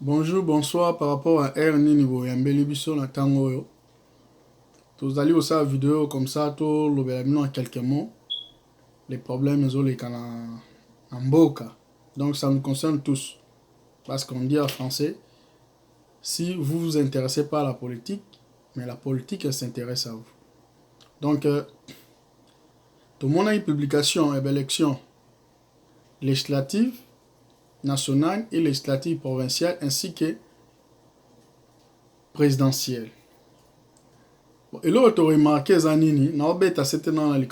Bonjour, bonsoir par rapport à R niveau Yambeli Biso na tango yo. Tous allez aussi à vidéo comme ça, tout le en quelques mots. Les problèmes ils ont les en boca. Donc ça nous concerne tous. Parce qu'on dit en français, si vous vous intéressez pas à la politique, mais la politique elle s'intéresse à vous. Donc tout le monde a une publication et élection législative, nationale et législative provinciale ainsi que présidentielle. Et là, tu as remarqué, Zanini, c'était dans il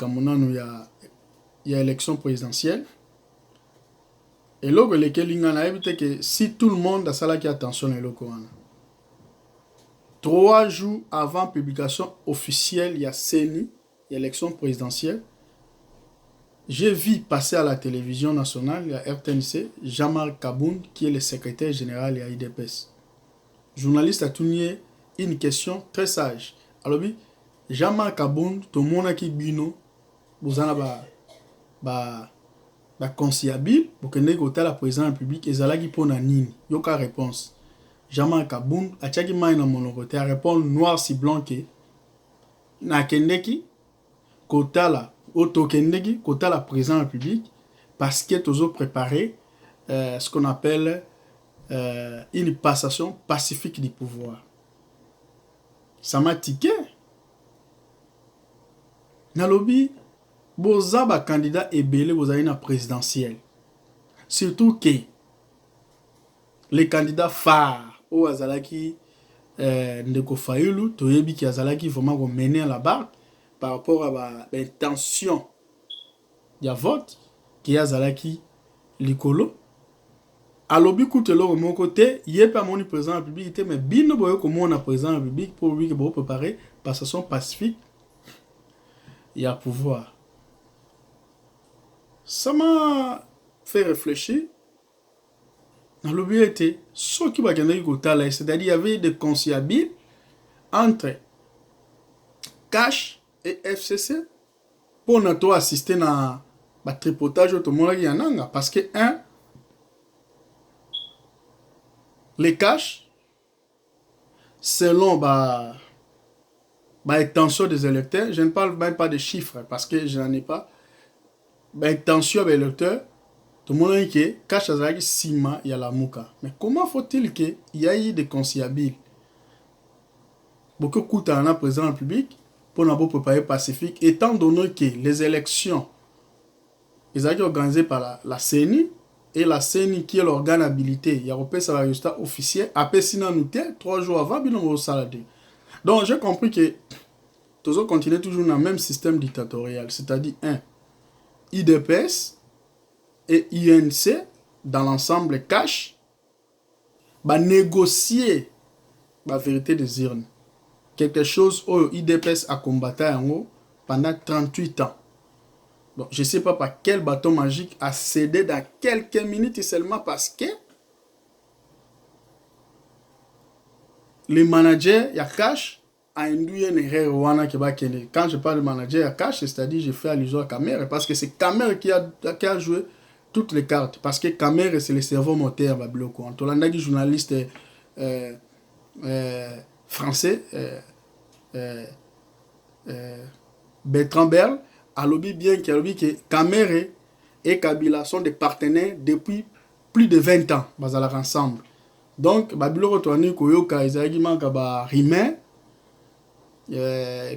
y a élection présidentielle. Et là, que si tout le monde a ça qui attention, trois jours avant publication officielle, il y a CENI, il y a élection présidentielle. J'ai vu passer à la télévision nationale, il y a RTNC, Jean-Marc Kabound, qui est le secrétaire général de l'IDPS. Journaliste a tourné une question très sage. Alors, Jean-Marc Kabound, tout le monde qui bino, vous en avez conciliable pour que nous la présidence de la République et zala qui pona nini. Yoka réponse. Jean-Marc Kabound a tchaki mai na monokote a répondre noir si blanc que na kendeki kota la auto kendeki kota la présidence de la République parce que toujours préparé ce qu'on appelle une passation pacifique du pouvoir. Ça m'a tiqué. Nalobi, boza ba candidat ebele boza na présidentielle. Surtout que les candidats phares au azalaki ndeko Fayulu toyebi ki azalaki vraiment mener à la barre par rapport à l'intention ya vote qui azalaki likolo. Alobi koutelo mon côté, il est pas mon président de la République, mais bino boyo comme on a président de la République pour lui que bon préparer passation pacifique. Il y a pouvoir. Ça m'a fait réfléchir. Dans le but était, ce qui va gagner c'est-à-dire il y avait des conciliables entre Cash et FCC pour nous assister à le tripotage de tout le monde. Parce que, les Cash, selon intention des électeurs, je ne parle même pas de chiffres parce que je n'en ai pas. Intention des électeurs, tout le monde dit que Cash Azaki Sima, il y a la Mouka. Mais comment faut-il qu'il y ait des conciliables? Beaucoup coûtent à la présidence de la République pour nous préparer pacifique, étant donné que les élections, ils ont été organisées par la CENI, et la CENI qui est l'organe habilité, il y a un résultat officiel, après sinon 3 jours avant, il y a un salade. Donc j'ai compris que tous autres continuent toujours dans le même système dictatorial, c'est-à-dire IDPS et INC dans l'ensemble cash négocier la vérité des urnes. Quelque chose où IDPS a combattu pendant 38 ans. Bon, je ne sais pas par quel bâton magique a cédé dans quelques minutes seulement parce que les managers, il y a cash, a induit une erreur. Quand je parle de manager, il y a cash, c'est-à-dire je fais allusion à Camer parce que c'est Camer qui a joué toutes les cartes. Parce que Camer, c'est le cerveau moteur. On a dit journaliste français, Bertrand Berle, a lobby bien que Camer et Kabila sont des partenaires depuis plus de 20 ans. Ensemble. Donc, Babilo retourne Koyoka, Isaac Mankaba Rimé,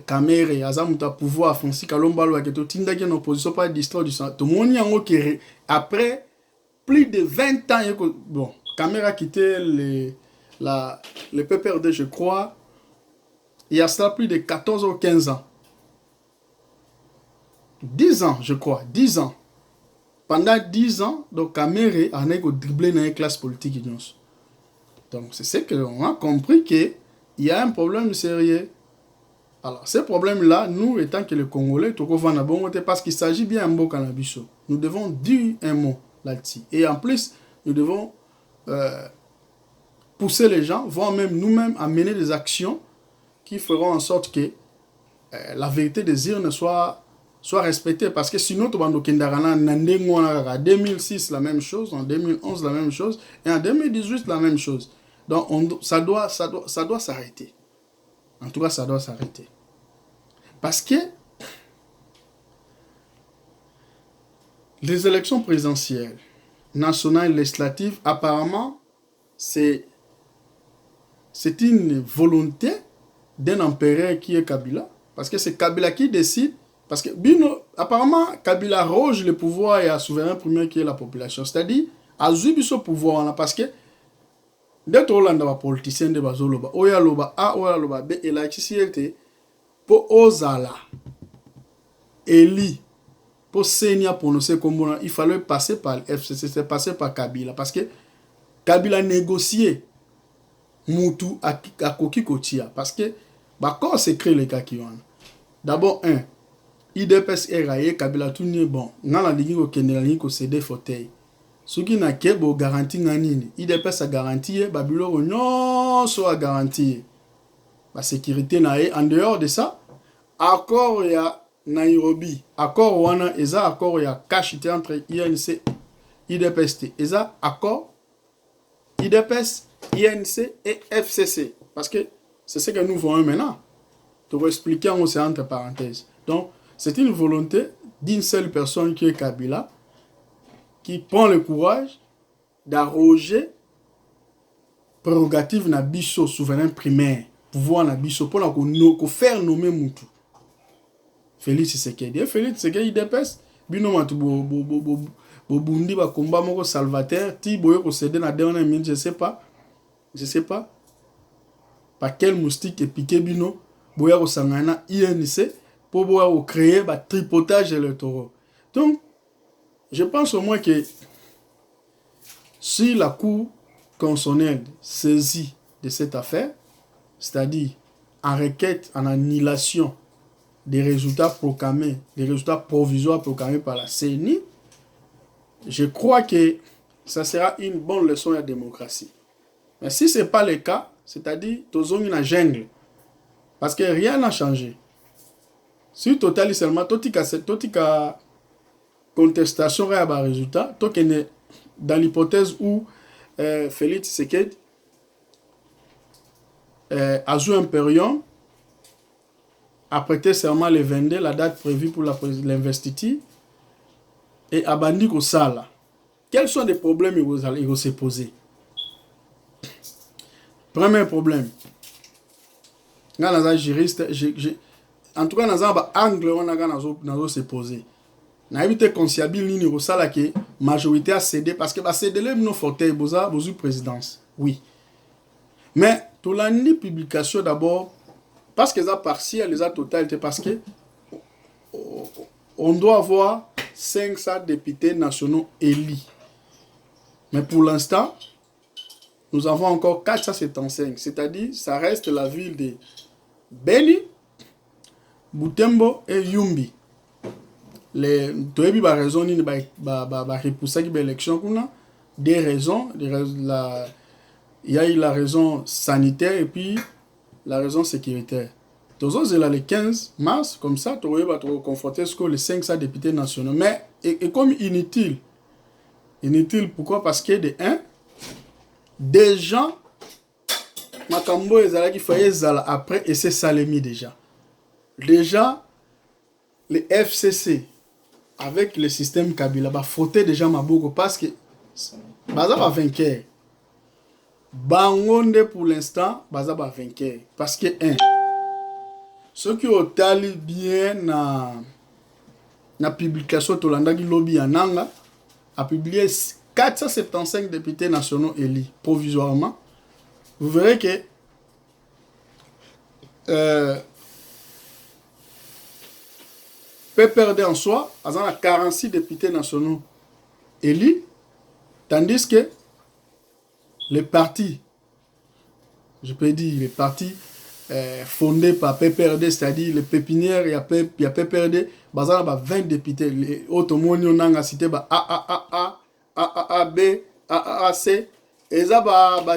Camer, Azamuta pouvoir, Francis Kalombalo, qui est en opposition par l'histoire du sang. Tout le monde y a après plus de 20 ans, bon, Camer a quitté le PPRD, je crois, il y a cela plus de 14 ou 15 ans. 10 ans, je crois, 10 ans. Pendant 10 ans, donc Camer a dribblé dans les classes politiques. Donc, c'est ce qu'on a compris qu'il y a un problème sérieux. Alors, ce problème-là, nous, étant que les Congolais, parce qu'il s'agit bien d'un mot cannabis, nous devons dire un mot là-dessus. Et en plus, nous devons pousser les gens, voire même nous-mêmes, à mener des actions qui feront en sorte que la vérité des urnes soit respectée. Parce que sinon, en 2006, la même chose, en 2011, la même chose, et en 2018, la même chose. Donc ça doit s'arrêter. En tout cas, ça doit s'arrêter. Parce que les élections présidentielles, nationales et législatives, apparemment, c'est une volonté d'un empereur qui est Kabila. Parce que c'est Kabila qui décide. Parce que, apparemment, Kabila roge le pouvoir et a souverain premier qui est la population. C'est-à-dire, a joué ce pouvoir. Parce que, dès que Hollande va politicien de Bazoloba, Oya Loba A, Oya Loba B, et la XCLT, pour Ozala, Eli, pour Senia prononcer comme il fallait passer par FCC, c'est passer par Kabila. Parce que Kabila négocié Moutou à Koki Kotia. Parce que, quand c'est créé les cas qui ont. D'abord, IDPS est raillé, Kabila tout n'est bon. Dans la ligue au Kenya, la ligue au CD fauteuil. Ce qui n'a qu'à garantie nanini. IDPS a garanti, Babylone non soit garanti. La sécurité nae. En dehors de ça, accord il y a Nairobi, accord wana eza accord il y a cachité entre INC IDPS. Eza accord IDPS, INC et FCC. Parce que c'est ce que nous voyons maintenant. Pour expliquer, on c'est entre parenthèses. Donc, c'est une volonté d'une seule personne qui est Kabila, qui prend le courage d'arroger prérogative na biso souverain primaire, pouvoir na biso pour nous faire nommer Moutou. Félix Tshisekedi. Félix Tshisekedi IDPS, bino matu bundi ba combat moko salvateur, ti boyo ko céder na dernière minute, je sais pas. Par quel moustique est piqué bino, boya ko sangana INC pour boya ko créer ba tripotage électoral. Donc, je pense au moins que si la Cour constitutionnelle saisit de cette affaire, c'est-à-dire en requête, en annulation des résultats proclamés, des résultats provisoires proclamés par la CENI, je crois que ça sera une bonne leçon à la démocratie. Mais si ce n'est pas le cas, c'est-à-dire tous ont une jungle, parce que rien n'a changé. Si total seulement, tout contestation et un résultat, tout est dans l'hypothèse où Félix Tshisekedi a joué un période, a prêté serment le 22, la date prévue pour l'investiture, et a bandit au sala. Quels sont les problèmes qu'ils vont se poser? Premier problème, dans les juristes, en tout cas, dans un angle, on a se poser. Na évité conciliable ligne au sala que majorité a cédé parce que va céder les nos fauteuils boza présidence. Oui. Mais tout l'année publication d'abord parce que ça partiel les a totalité parce que on doit avoir 500 députés nationaux élus. Mais pour l'instant, nous avons encore 475, c'est-à-dire ça reste la ville de Beni, Butembo et Yumbi. Les deux raisons ni repousser qui élection kuna des raisons il y a eu la raison sanitaire et puis la raison sécuritaire. Tous autres là le 15 mars comme ça tu va te confronter sur les 500 députés nationaux mais et comme inutile pourquoi parce que de un des gens makambo ezala qui faisait zala après et c'est salemi déjà les FCC avec le système Kabila ba frotté déjà maboko parce que baza ba vainqueur bangonde pour l'instant baza ba vainqueur parce que ceux qui ont tali bien na publication Tolanda qui lobby ananga a publié 475 députés nationaux élus provisoirement. Vous verrez que PPRD en soi, il y a 46 députés nationaux élus, tandis que les partis, je peux dire les partis fondés par PPRD, c'est-à-dire les pépinières, il y a PPRD, il y a 20 députés. Les autres, on a cité AAA, AAB, AAC, et ça,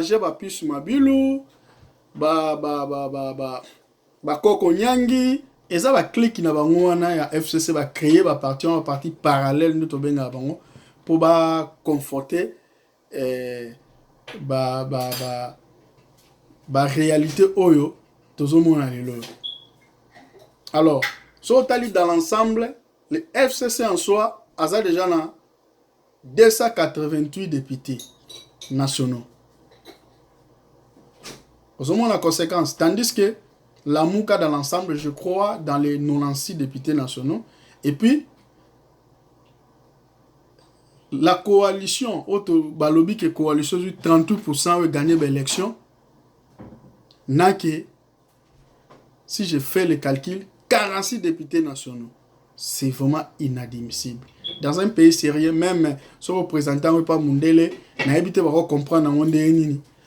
j'ai plus Mabilou, Koko Nyangi, et ça va cliquer na bango na ya FCC va créer un parti parallèle nous to benga bango pour conforter ba réalité oyo tozomona lelo. Alors, si on tali dans l'ensemble, le FCC en soi a déjà 288 députés nationaux. Au moins la conséquence, tandis que la Mouka dans l'ensemble, je crois, dans les 96 députés nationaux. Et puis, la coalition, Balobi qui coalition, 38% a gagné l'élection. N'a que, si je fais le calcul, 46 députés nationaux. C'est vraiment inadmissible. Dans un pays sérieux, même si vous représentez pas Mundele, n'habitez pas comprendre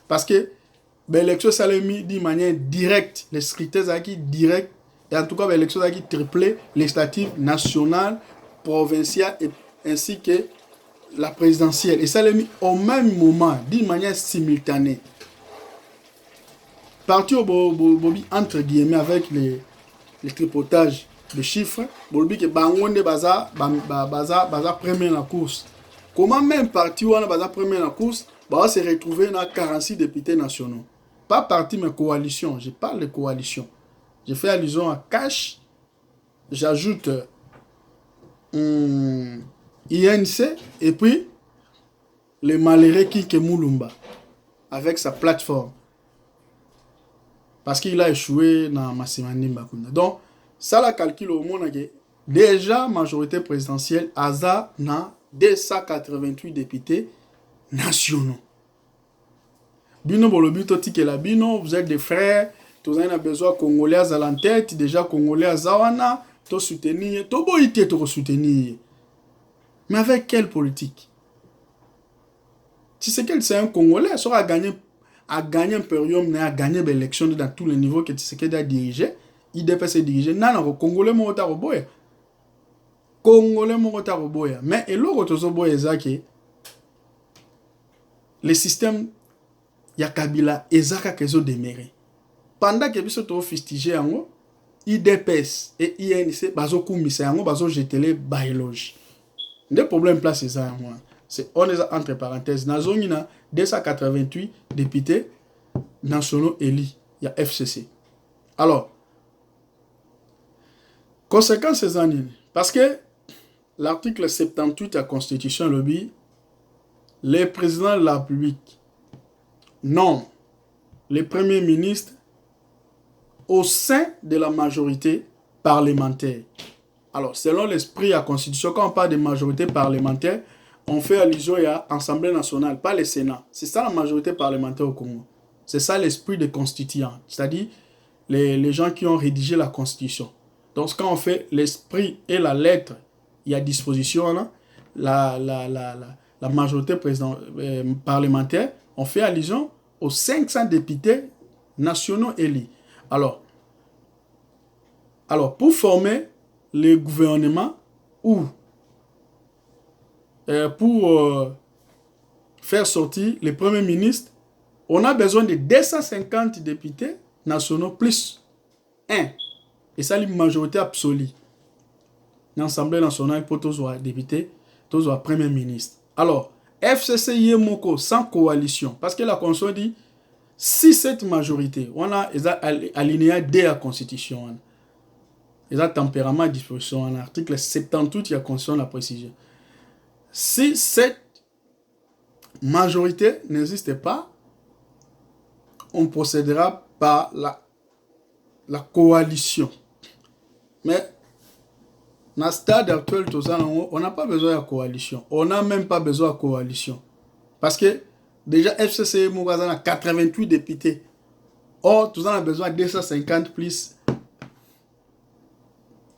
parce que l'élection ça l'a mis d'une manière directe, les critères qui direct, et en tout cas l'élection qui triplé législative nationale, provinciale et ainsi que la présidentielle. Et ça l'a mis au même moment, d'une manière simultanée. Parti au Bobi entre guillemets avec les tripotages de chiffres, Bobi que Bangonde baza premier la course. Comment même parti ou baza premier la course, va se retrouver dans 46 députés nationaux. Pas parti mais coalition, je parle de coalition. Je fais allusion à Cash, j'ajoute INC et puis le malheureux Kike Moulumba avec sa plateforme. Parce qu'il a échoué dans Massimani Mbakunda. Donc, ça la calcule au monde déjà majorité présidentielle, Aza na 288 députés nationaux. Bino Bolobi Toti la Bino, vous êtes des frères, tous en a besoin Congolais à l'entête, déjà Congolais à Zawana, to soutenir, to boïté to soutenir. Mais avec quelle politique? Si c'est qu'elle c'est un Congolais, ça a gagné un période, a gagné l'élection dans tous les niveaux que Tshisekedi a dirigé, il dépasse diriger. Non, Congolais Mota Roboya. Congolais Mota Roboya. Mais et l'autre Tozoboya Zaki, le système Yakabila Ezaka Kezo demeuré. Pendant que biso to fustigé en IDPS et INC bazo kumise en bazo jetele biologie. Le problème place c'est ça moi. C'est on est entre parenthèses nazonina 288 députés nationaux élus, il y a FCC. Alors conséquence ces années parce que l'article 78 de la Constitution lobby les présidents de la République non les premiers ministres au sein de la majorité parlementaire. Alors, selon l'esprit de la Constitution, quand on parle de majorité parlementaire, on fait allusion à l'Assemblée nationale, pas le Sénat. C'est ça la majorité parlementaire au Congo. C'est ça l'esprit des constituants, c'est-à-dire les gens qui ont rédigé la Constitution. Donc, quand on fait l'esprit et la lettre, il y a disposition là, la majorité parlementaire, on fait allusion aux 500 députés nationaux élus. Alors, pour former le gouvernement ou pour faire sortir le premier ministre, on a besoin de 250 députés nationaux plus 1. Et ça, c'est une majorité absolue. L'Assemblée nationale pour tous les députés, tous les premiers ministres. Alors, FCC Yemoko sans coalition, parce que la Constitution dit si cette majorité, on a alinéa D à la Constitution, il y a tempérament à disposition en article 78 il y a Constitution la précision. Si cette majorité n'existe pas, on procédera par la coalition. Mais dans le stade actuel, on n'a pas besoin de coalition. On n'a même pas besoin de coalition. Parce que déjà, FCC Mougazan a 88 députés. Or, tout ça a besoin de 250 plus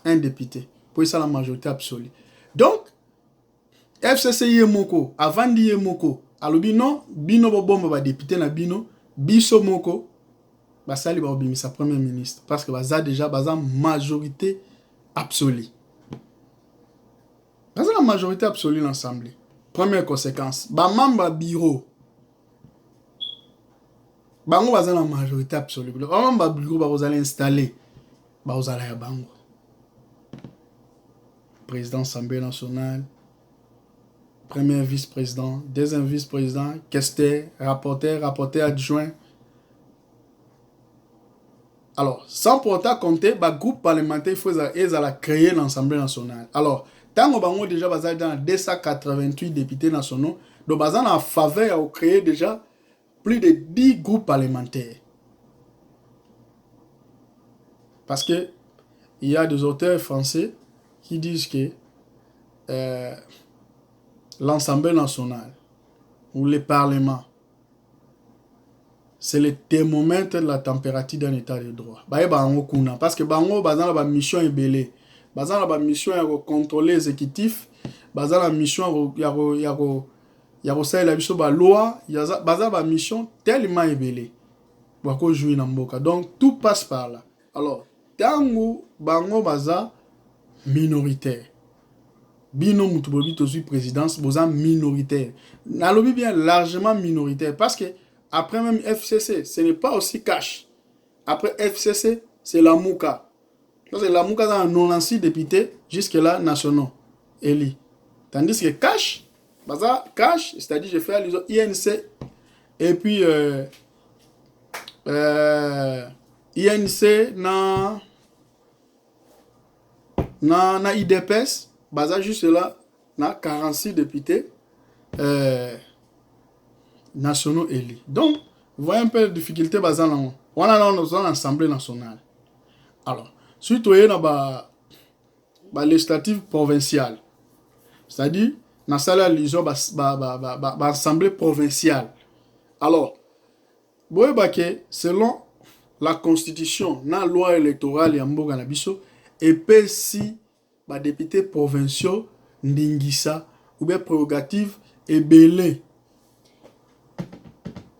un député. Pour ça, la majorité absolue. Donc, FCC Yemoko, avant de Yemoko, alobi non, bino bomba ba député na bino, biso moko, ba sali ba obimi sa premier ministre. Parce que baza déjà baza majorité absolue. Baza la majorité absolue dans l'Assemblée. Première conséquence, ba membre bureau. Bango baza la majorité absolue. Ba membre bureau ba vous allez installer. Ba vous allez ya bango. Président de l'Assemblée nationale, premier vice-président, deuxième vice-président, questeur, rapporteur adjoint, Alors, sans pour autant compter, le groupe parlementaire, il faut créer l'Assemblée nationale. Alors, tant que nous déjà dans 288 députés nationaux, nous avons en faveur de créer déjà plus de 10 groupes parlementaires. Parce que il y a des auteurs français qui disent que l'Assemblée nationale ou le Parlement, c'est le thermomètre de la température d'un état de droit. Parce que bango bazana ba mission ebele. Bazana ba mission ya contrôler l'exécutif, bazana mission ya ko la biso ba loi, bazana ba mission tellement ebele. Bako jouer na mboka. Donc tout passe par là. Alors, tango bango baza minoritaire. Bino mutubobi tozu présidence boza minoritaire. Nalobi bien largement minoritaire parce que après même FCC, ce n'est pas aussi cash. Après FCC, c'est la Mouka. Donc la Mouka a 96 députés jusque-là nationaux élus. Tandis que cash, cash, c'est-à-dire je fais allusion INC et puis INC na IDPS, juste là, na 46 députés nationaux élus. Donc, vous voyez un peu la difficulté basée là. On a l'Assemblée nationale. Alors, suite au la législative provinciale, c'est-à-dire, dans la allusion l'Assemblée provinciale. Alors, vous voyez que selon la constitution, la loi électorale ya mboka na biso, et si les députés provinciaux ndingisa ou bien prérogative et belé.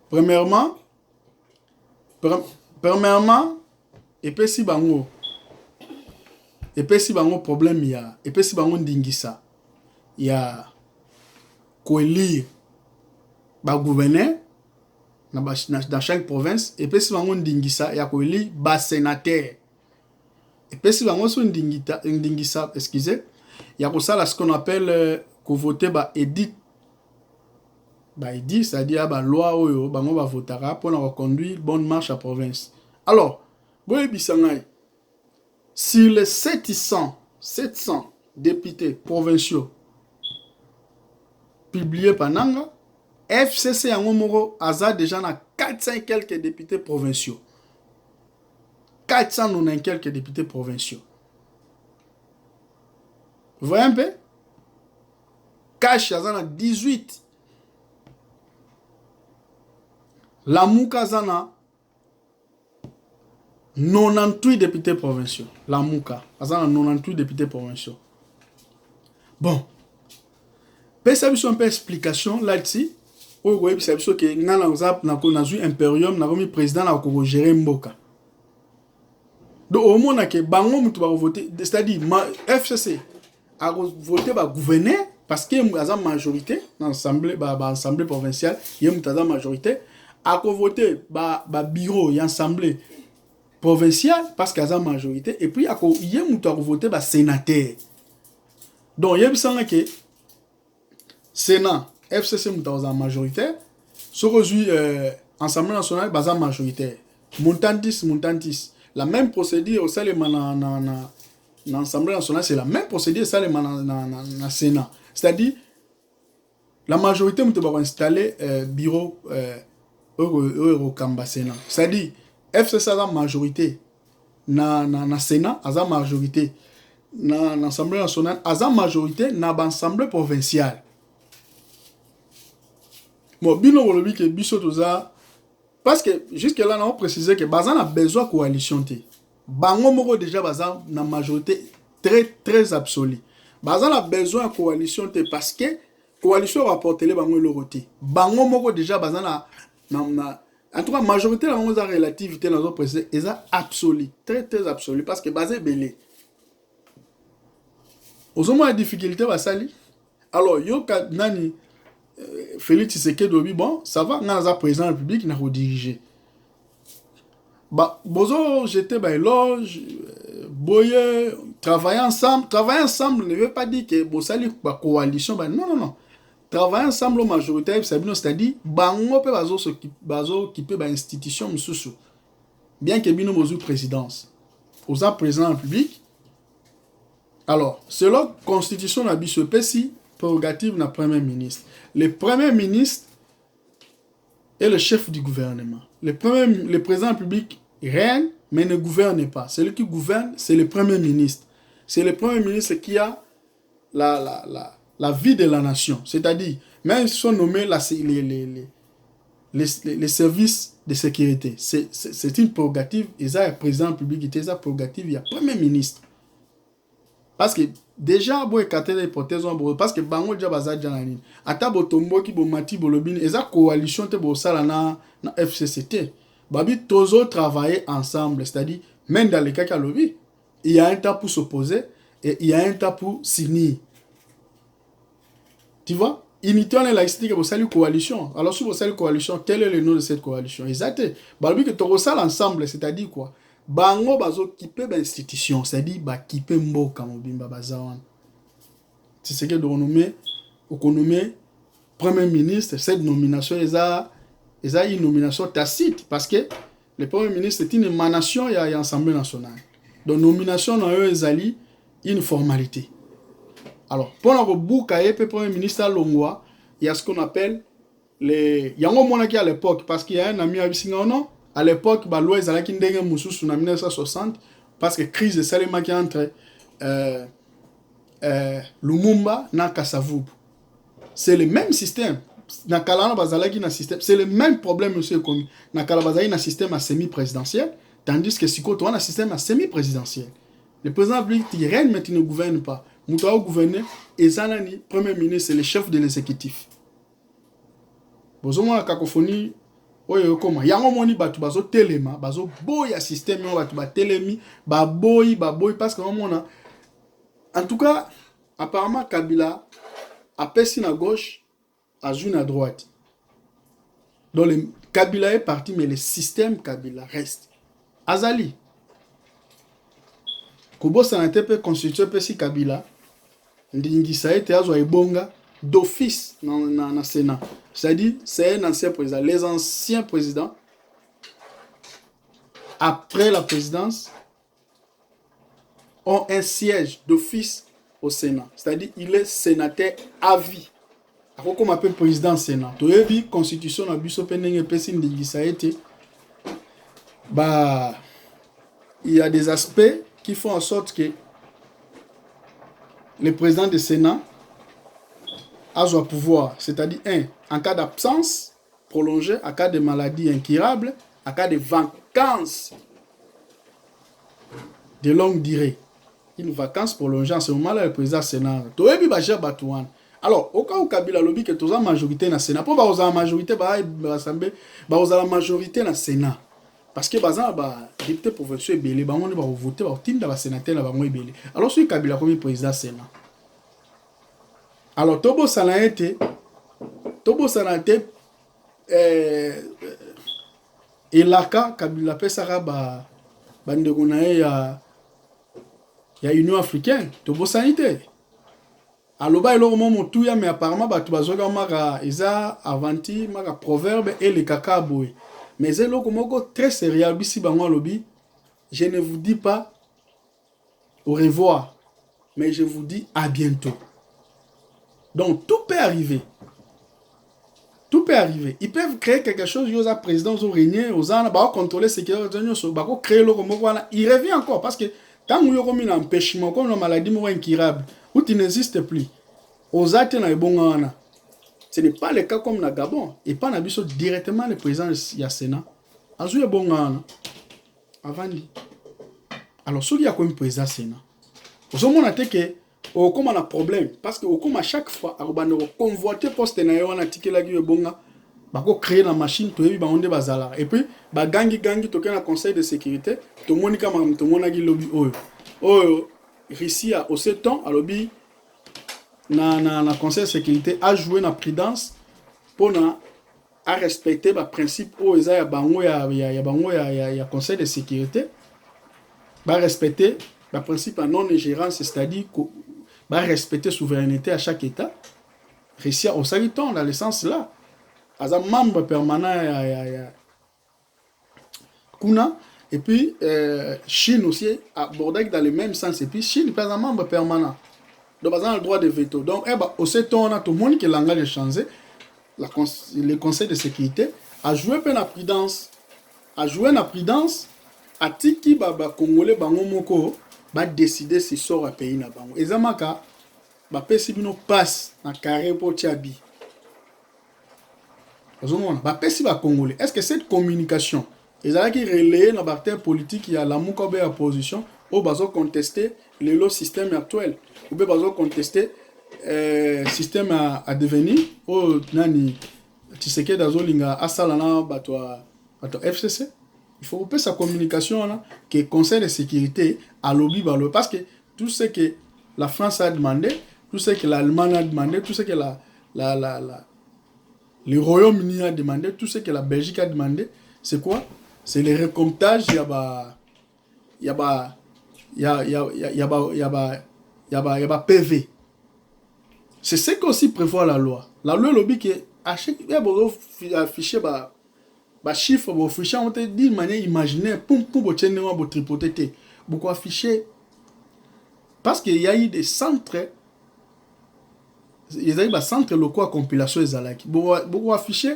Premièrement, et si bango problème ya, et si bango ndingisa ya koélire ba gouverneur dans chaque province, et si bango ndingisa ya koélire ba sénateur. Et puis si bango so ndingisa, excusez, ya ko sala ce qu'on appelle voter ba edit. C'est-à-dire la loi oyo bango va votera pour conduire bonne marche à province. Alors, sur les 700 députés provinciaux publiés par Nanga, FCC yango moko aza déjà na 400 et quelques députés provinciaux. 400 et quelques députés provinciaux. Vous voyez un peu? Cash aza na 18. La Mouka Zana 98 députés provinciaux. La Mouka Zana 98 députés provinciaux. Bon. Peut-être un peu explication là-dessus. Vous voyez que nous avons un impérium, nous avons un président qui a géré Mboka. Donc au moins que bango mutu va voter, c'est-à-dire FCC a voté par gouverneur parce qu'il y a une majorité dans l'assemblée provinciale, il y a une majorité. A voté ba bureau et assemblée provinciale parce qu'il y a une majorité et puis il y a voté ba sénateur. Donc il y a que Sénat FCC muta majoritaire, ce que Assemblée nationale baza majoritaire. Montantis. La même procédure au sein de l'Assemblée nationale, c'est la même procédure au sein de Sénat. C'est-à-dire la majorité muta va installer bureau Eurocamba Sénat. C'est-à-dire, FCC a la majorité na Sénat, a la majorité na l'Assemblée nationale, a la majorité na l'Assemblée provinciale. Bon, bino volobi que biso toza parce que jusque là on a précisé que bazan a besoin de coalition té. Bango moko déjà bazan na majorité très absolue. Bazan a besoin de coalition té parce que coalition rapporte les bango le roté. Bango moko déjà bazan en tout cas, la majorité de la relativité dans notre président est absolue, très absolue, parce que basé belé. Aux hommes la difficulté va salir. Alors, yo nani Félix Tshisekedi bon, ça va, n'a pas président de la République n'a redirigé. Bah, bozo j'étais bah éloge, boye, travailler ensemble ne veut pas dire que bon salir bah coalition bah non. Travailler ensemble au majoritaire, c'est-à-dire bango pe bazo qui peut ba institution msusu. bien que bino bozu présidence aux président de la République. Alors selon la constitution na biso pesi prérogative na premier ministre. Le premier ministre est le chef du gouvernement. Le président de la République règne mais ne gouverne pas. Celui qui gouverne, c'est le premier ministre. C'est le premier ministre qui a la vie de la nation. C'est-à-dire, même si sont nommés les services de sécurité, c'est une prérogative. Ils ont le président de la République, ils ont une prérogative, il y a le premier ministre. Parce que déjà, bon, écarter l'hypothèse, parce que bango déjà bazar janani. Ata botombo ki bomati bolobine, ils ont coalition te bosala na FCCT. Babi tozo travailler ensemble, c'est-à-dire même dans les cas qu'il lobby, il y a un temps pour s'opposer et il y a un temps pour signer. Tu vois? Unité on est laïcité que vous saluez coalition. Alors si vous saluez coalition, quel est le nom de cette coalition? Exact. Babi que to sala ensemble, c'est-à-dire quoi? Bango bazo kipe ba institution, c'est-à-dire ba kipe mboka mobimba bazawan. C'est ce que on nomme premier ministre. Cette nomination ils ont une nomination tacite parce que le premier ministre est une émanation et l'Assemblée nationale. Donc, nomination dans eux, ils une formalité. Alors, pour le premier ministre Longwa, il y a ce qu'on appelle les. Il y a un moment qui à l'époque, parce qu'il y a un ami à l'époque, la loi est allée en 1960, parce que crise de Salema qui entre Lumumba et Kasavubu. C'est le même système. C'est le même problème, monsieur Komi. Nakalabazali na système semi-présidentiel, tandis que Sikoto a un système semi-présidentiel. Le président de la République règne, mais il ne gouverne pas. Moutoua gouverne, et Zanani, premier ministre, c'est le chef de l'exécutif. Bozoma la cacophonie, oyo koma. Yango moni batu bazo telema, bazo boya système, batu ba telemi, ba boy, parce que on en tout cas, apparemment Kabila a percé à gauche. Azune à droite. Donc le Kabila est parti, mais le système Kabila reste. Azali. Kubo Sanatepe constitué Pesi Kabila. Ndingisa ete azwa ebonga d'office dans le Sénat. C'est-à-dire, c'est un ancien président. Les anciens présidents, après la présidence, ont un d'office au Sénat. C'est-à-dire, il est sénateur à vie. Comme appelle président Sénat. Tu as vu constitution na biso pendenge pesi ndingisa ete. Bah, il y a des aspects qui font en sorte que le président du Sénat a son pouvoir. C'est-à-dire, en cas d'absence prolongée, en cas de maladie incurable, en cas de vacances de longue durée. Une vacance prolongée, en ce moment-là, le président du Sénat. Tu as vu Bajer Batouane. Alors, au cas où Kabila lobby que tu as la majorité dans le Sénat, pour avoir la majorité, la majorité dans le Sénat. Parce que les députés provinciaux ils vont voter, ils vont sénateur. Alors, si Kabila comme président du Sénat. Alors, Tobo Sanate, et Laka, Kabila Pesara, il y a Union africaine, Tobo Sanité. Alors, il y a un tout, mais apparemment, il y a avanti, proverbe et le cacaboy. Mais c'est très sérieux. Je ne vous dis pas au revoir, mais je vous dis à bientôt. Donc, tout peut arriver. Tout peut arriver. Ils peuvent créer quelque chose, ils ont président, ils ont régné, ils ont contrôlé ce qu'ils ont créé. Il revient encore parce que tant qu'il y a un empêchement, comme la maladie incurable, où il n'existe plus, aux actes, ce n'est pas le cas comme na Gabon. Et pas directement le président du Sénat. Azu ya bon avant dit. Alors, ce qui a comme président du Sénat, vous avez que au comme on a problème parce que au comme à chaque fois on va convoiter poste na yo na ticket la gi bonga bako créer la machine to yebi ba onde bazala et puis ba gangi to na conseil de sécurité to monika mam to mona gi lobby oyo Russia au 7 ans à lobby na conseil de sécurité a joué na prudence pour na à respecter ba principe o eza ya bango ya conseil de sécurité ba respecter ba principe à non ingérence c'est-à-dire va respecter la souveraineté à chaque État. Russia au saliton dans le sens là. As un membre permanent Kuna Et puis, Chine aussi abordait dans le même sens. Et puis, Chine est un membre permanent. Donc, ils ont le droit de veto. Donc, au on a tout le monde qui le langage changé. Le Conseil de sécurité a joué un la prudence. A joué la prudence. A tiki baba Congolais bango moko va décider si sort à pays na bango. Et zamaka ba pesi bino passe na carré pour Tchabi. Ba pesi ba Congolais. Est-ce que cette communication ils ont relayé dans la terre politique il y a la moukobe opposition ou bazo contester le système actuel ou bien bazo contester système à devenir ou nani Tshisekedi dazolinga asala na bato FCC. Il faut couper sa communication là, que le Conseil de sécurité a lobby parce que tout ce que la France a demandé, tout ce que l'Allemagne a demandé, tout ce que le Royaume-Uni a demandé, tout ce que la Belgique a demandé, c'est quoi? C'est le recomptage, il y a PV. C'est ce qu'aussi prévoit la loi. La loi lobby que à chaque affiché chiffre bo fichier on te dit de manière imaginaire pour bo tripoter beaucoup afficher parce qu'il y a eu des centres centres locaux à compilation des alaki beaucoup afficher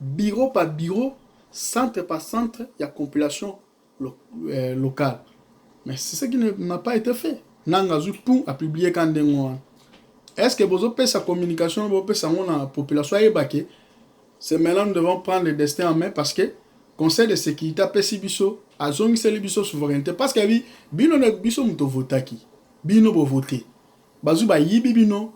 bureau par bureau centre par centre il y a compilation locale mais c'est ce qui n'a pas été fait nangazu pour à publier quand dengoa est-ce que vous avez sa communication vous avez sa population est c'est maintenant nous devons prendre le destin en main parce que le Conseil de sécurité a pesi biso a zongiseli biso souveraineté parce que bino na biso muto votaki bino bo voter bazu ba yibi bino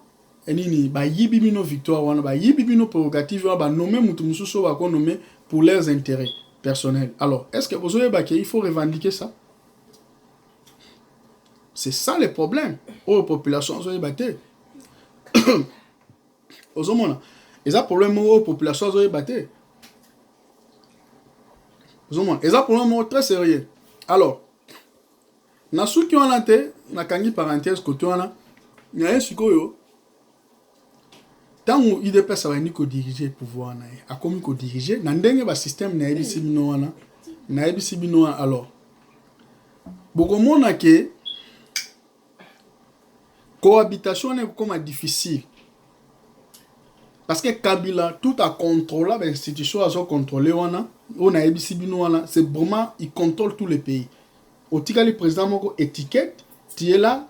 enini ba yibi bino victoire wana ba yibi bino prérogative ba nommer muto mususo ba ko nommer pour leurs intérêts personnels. Alors est-ce que vous avez il faut revendiquer ça? C'est ça le problème aux populations zo batté aux hommes. Et ça problème aux populations zo batté. Ils ont un problème très sérieux. Alors, na souki wana te na kangi parenthèse côté wana na esikoyo tango IDPS va ni ko diriger pouvoir na a comme ko diriger na ndenge ba système na ebisi bino wana na ebisi bino alors bokomona ke cohabitation est comme difficile parce que Kabila tout a contrôlé l'institution a contrôlé wana on a ebisi bino wana c'est vraiment il contrôle tous les pays. Au tika le président moko étiquette tu es là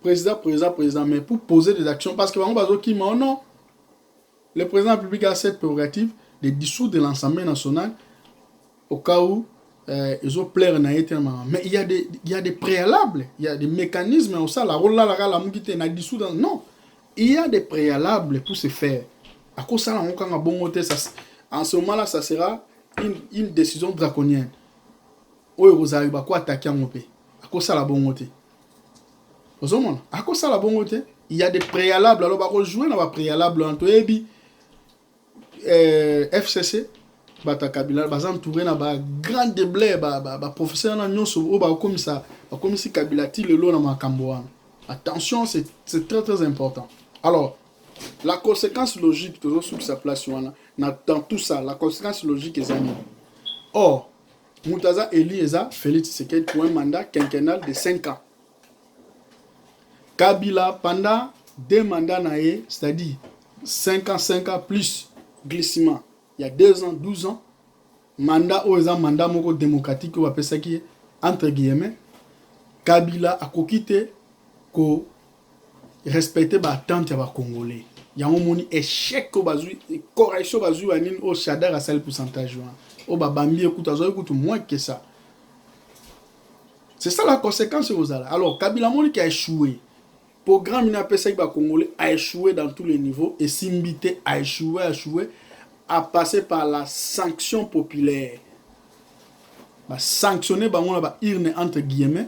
président mais pour poser des actions parce que bango bazo ki non le président de la République a cette prérogative de dissoudre l'Assemblée nationale au cas où ils ont plaire na éternellement mais il y a des préalables il y a des mécanismes au ça la rôle là la mungite na dissoudre non il y a des préalables pour se faire à cause ça on kanga bongo te ça en ce moment là ça sera une décision draconienne. Oyo kozali ba ko attaquer ngopé. Akosa la bongote. Ozomona, akosa la bongote, il y a des préalables alors ba ko jouer na ba préalable en toyebi FCC bata Kabila ba entouré na ba grand déblé ba professeur na nyonso o ba komisa Kabila ti lelo na makambo wana. Attention, c'est très très important. Alors, la conséquence logique toujours sur sa place dans tout ça, la conséquence logique est ça. Or, Moutaza Elieza Félix Tshisekedi pour un mandat quinquennal de 5 ans. Kabila pendant 2 mandats naé, c'est-à-dire 5 ans plus glissement. Il y a 2 ans, 12 ans. Mandat ou mandat moko démocratique ou appelle ça qui entre guillemets. Kabila a kokité ko respecter ba attente ya Congolais. Il y a un moni échec au bazu correction bazu anin au chadar à celle pourcentage au babambi écoute moins que ça. C'est ça la conséquence aux ala. Alors Kabila moni qui a échoué. Programme n'a pas ça Congolais a échoué dans tous les niveaux et Simbité a échoué à passer par la sanction populaire. Ba sanctionner bango na ba irne entre guillemets.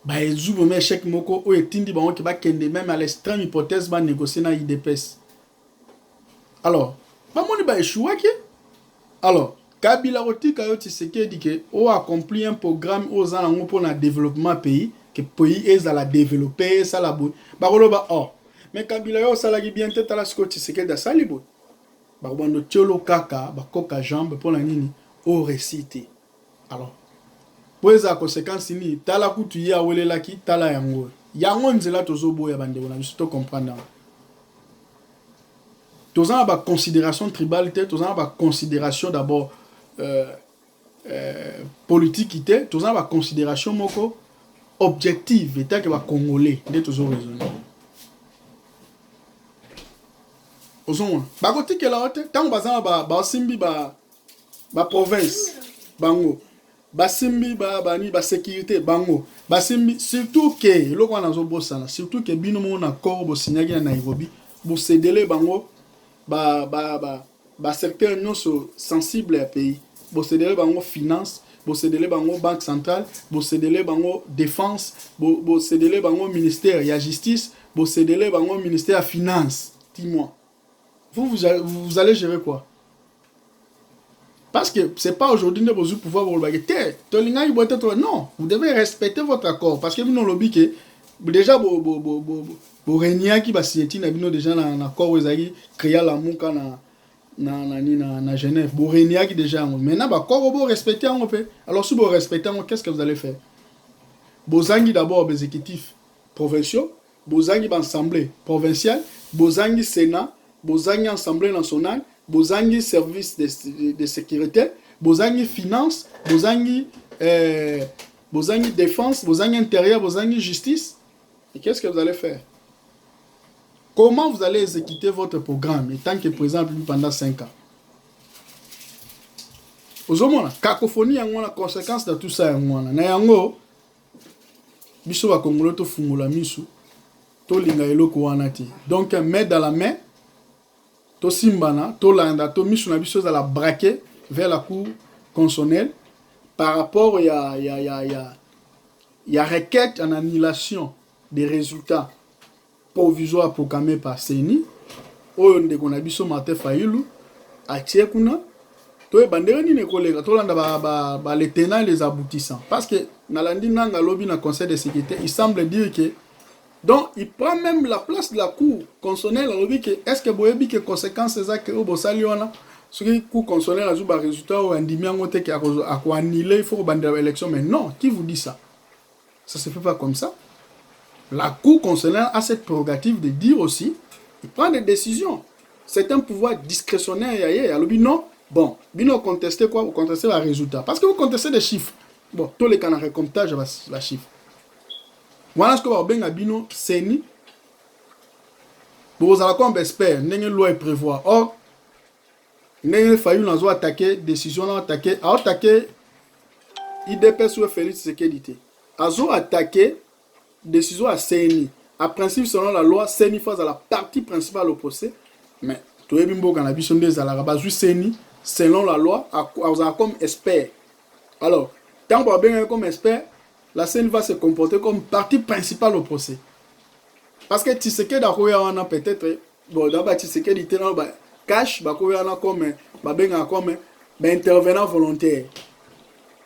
Bah ils ont échec moko o etindi bango ki ba kende même à l'extrême hypothèse ba négocier na IDPS. Alors, ba moni ba échoué ki. Alors, Kabila otika yo Tshisekedi que o accompli un programme aux alango pour le développement pays que pays est à la développer ça la bo. Ba koloba oh. Mais Kabila yo ça la bien tête à la Scott Tshisekedi da salibo. Ba bando tcholo kaka ba koka jambe pour la nini au réciter. Alors pour les conséquences ni tala kutu ya wele laki tala yango yango nzela tozobo ya bande na biso to comprendre tozana ba considération tribalité tozana ba considération d'abord politique té tozana ba considération moko objective état que ba congolais nde tozo raisonner ozomona bakotikela ote ntango bazala basimbi ba province bango basimbi bani sécurité bango basimbi surtout que eloko wana azobosana surtout que bino mona corps bosignaki na Nairobi bosedele bango secteur nyonso sensible ya pays bosedele bango finance bosedele bango banque centrale bosedele bango défense bosedele bango ministère ya justice bosedele bango ministère ya finance. Dis-moi, vous allez gérer quoi? Parce que c'est pas aujourd'hui que vous pouvoir vous le non, vous devez respecter votre accord. Parce que nous avons lobby que déjà vous régner qui va signer déjà un accord vous avez créé la mouka na Genève. Vous régner qui déjà maintenant accord vous respecter un peu. Alors si vous respectez qu'est-ce que vous allez faire? Vous avez d'abord des exécutifs provinciaux, vous avez une assemblée provinciale, vous avez un sénat, vous avez une assemblée nationale. Bozangi service de sécurité, bozangi finance, bozangi défense, bozangi intérieur, bozangi justice. Et qu'est-ce que vous allez faire? Comment vous allez exécuter votre programme étant que président pendant 5 ans? Ozomona, cacophonie yango na conséquence de tout ça yango na yango biso ba Congolais to fungola misu to linga eloko wana ti. Donc main dans la main to simbana, to landa, to misu na biso za la braquer vers la cour constitutionnelle par rapport ya requête en annulation des résultats provisoires proclamés par CENI. Oyo ndeko na biso Martin Fayulu atie kuna to e bandere ni ne kolega to landa ba les tenants et les aboutissants parce que nalandi nanga lobby na conseil de sécurité, il semble dire que donc, il prend même la place de la cour constitutionnelle. Est-ce que vous avez des conséquences de ça que vous avez ce qui cour constitutionnelle a un résultat ou un diminuant qui a annulé, il faut que l'élection. Mais non, qui vous dit ça? Ça ne se fait pas comme ça. La cour constitutionnelle a cette prérogative de dire aussi, il prend des décisions. C'est un pouvoir discrétionnaire. Alors, non, bon, vous contestez quoi? Vous contestez le résultat. Parce que vous contestez des chiffres. Bon, tous les canards comptage la chiffre. Voilà ce que vous avez dit, CENI. Vous allez comme expert, vous avez loi prévoir. Or, vous avez fallu attaquer, décision attaquer IDP sur Félix Tshisekedi. Vous avez attaqué, décision à CENI. À principe, selon la loi, CENI face à la partie principale opposée. Mais, tout le monde a dit que CENI, selon la loi, vous avez comme expert. Alors, tant que vous avez comme expert, la CENI va se comporter comme partie principale au procès. Parce que Tshisekedi a peut-être, bon, d'abord Tshisekedi était dans le cash, comme intervenant volontaire.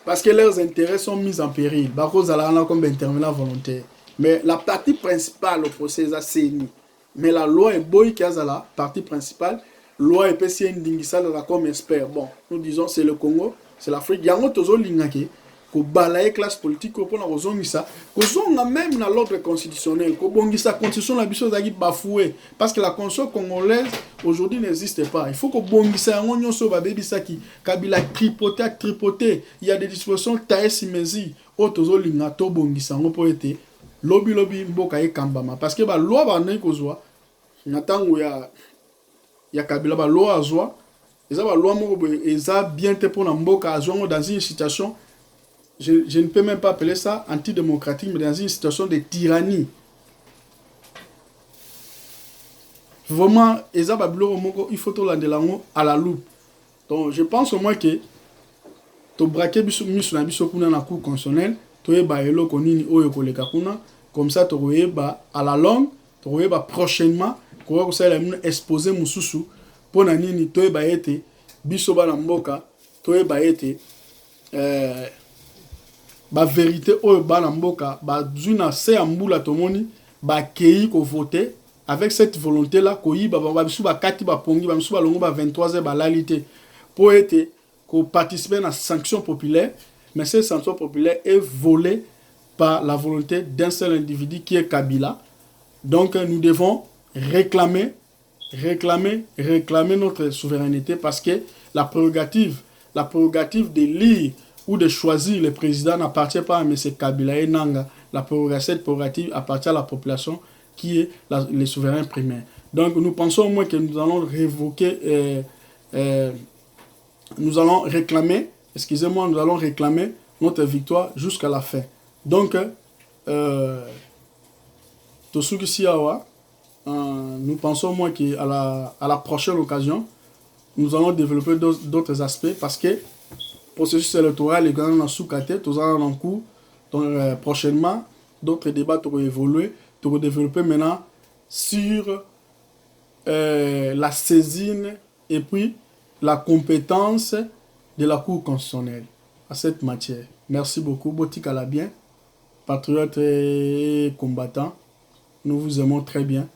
Parce que leurs intérêts sont mis en péril. Comme intervenant volontaire. Mais la partie principale au procès, c'est la CENI. Mais la loi est bonne qui a la partie principale. La loi est PCN Dingisa comme expert. Bon, nous disons c'est le Congo, c'est l'Afrique. Il y a un autre lingake. Ko balaye classe politique ko pona kozongisa kozonga même dans l'ordre constitutionnel ko bongisa constitution la biso zaki bafoué parce que la constitution congolaise aujourd'hui n'existe pas. Il faut que bongisa yango nyonso ba bebisa ki Kabila tripoté, il y a des dispositions taillées simezi otozo linga to bongisa ngo po ete lobby mboka e kambama parce que ba loi ba ne kozwa natango ya Kabila ba loi azwa eza ba loi moko eza bien te pona mboka azwa dans une situation. Je ne peux même pas appeler ça antidémocratique, mais dans une situation de tyrannie. Vraiment, il faut tout l'andelango à la loupe. Donc, je pense au moins que to braquer biso kuna na cour constitutionnelle, to eba elo konini oyo koleka kuna, comme ça to eba à la longue, to eba prochainement, ko ça la exposer mususu pona nini to eba ete biso ba na mboka, to eba ete ba vérité oyo bana mboka ba zuna se ambula tomoni ba kei ko voter avec cette volonté là ko yiba ba bisu ba kati ba pongi ba bisu ba longo ba 23h ba lalité pour être ko participer na sanction populaire mais cette sanction populaire est volée par la volonté d'un seul individu qui est Kabila. Donc nous devons réclamer notre souveraineté parce que la prérogative d'élire ou de choisir le président n'appartient pas à M. Kabila et Nanga. Cette prérogative appartient à la population qui est les souverains primaires. Donc nous pensons au moins que nous allons révoquer, nous allons réclamer notre victoire jusqu'à la fin. Donc, nous pensons au moins qu'à la prochaine occasion, nous allons développer d'autres aspects parce que le processus électoral est quand même en sous-caté, tout ça en cours. Donc, prochainement, d'autres débats vont évoluer, vont développer maintenant sur la saisine et puis la compétence de la Cour constitutionnelle à cette matière. Merci beaucoup. Botika la bien, patriote et combattant. Nous vous aimons très bien.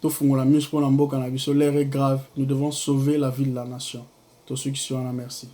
L'air est grave. Nous devons sauver la vie de la nation. Tous ceux qui sont là, merci.